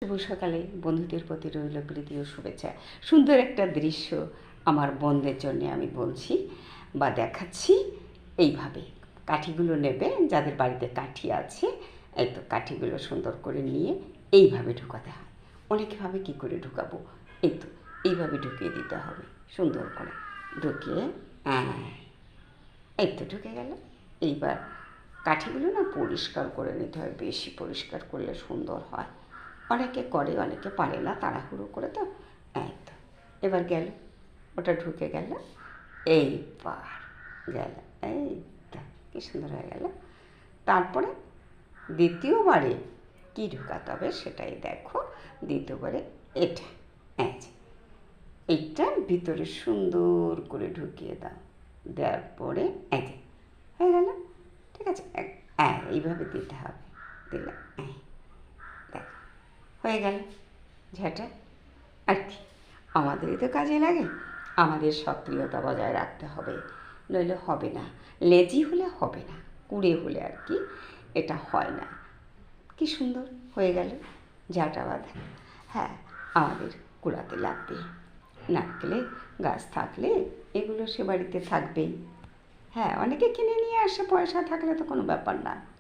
শুভ সকালে বন্ধুদের প্রতি রইল প্রীতি ও শুভেচ্ছা। সুন্দর একটা দৃশ্য আমার বোনদের জন্য আমি বলছি বা দেখাচ্ছি। এইভাবে কাঠিগুলো নেবে, যাদের বাড়িতে কাঠি আছে, এই তো কাঠিগুলো সুন্দর করে নিয়ে এইভাবে ঢুকাতে হয়। অনেকে ভাবে কী করে ঢুকাবো, এই তো এইভাবে ঢুকিয়ে দিতে হবে। সুন্দর করে ঢুকিয়ে এই তো ঢুকে গেল। এইবার কাঠিগুলো না পরিষ্কার করে নিতে হয়, বেশি পরিষ্কার করলে সুন্দর হয়। অনেকে করে, অনেকে পারে না, তাড়াহুড়ো করে। তো এই তো এবার গেল, ওটা ঢুকে গেল। এইবার গেল, এই তো কী সুন্দর হয়ে গেল। তারপরে দ্বিতীয়বারে কী ঢুকাতে হবে সেটাই দেখো। দ্বিতীয়বারে এটা, এইটা ভিতরে সুন্দর করে ঢুকিয়ে দাও। দেওয়ার পরে এই যে হয়ে গেল। ঠিক আছে, এইভাবে দিতে হবে। দিলে দেখ হয়ে গেল ঝাঁটা। আর কি, আমাদেরই তো কাজে লাগে। আমাদের সক্রিয়তা বজায় রাখতে হবে, নইলে হবে না। লেজি হলে হবে না, কুড়ে হলে আর কি এটা হয় না। কি সুন্দর হয়ে গেল ঝাঁটা বাঁধা। হ্যাঁ, আমাদের কুড়াতে লাগবে। নারকেলে গাছ থাকলে এগুলো সে বাড়িতে থাকবেই। হ্যাঁ, অনেকে কিনে নিয়ে আসে, পয়সা থাকলে তো কোনো ব্যাপার না।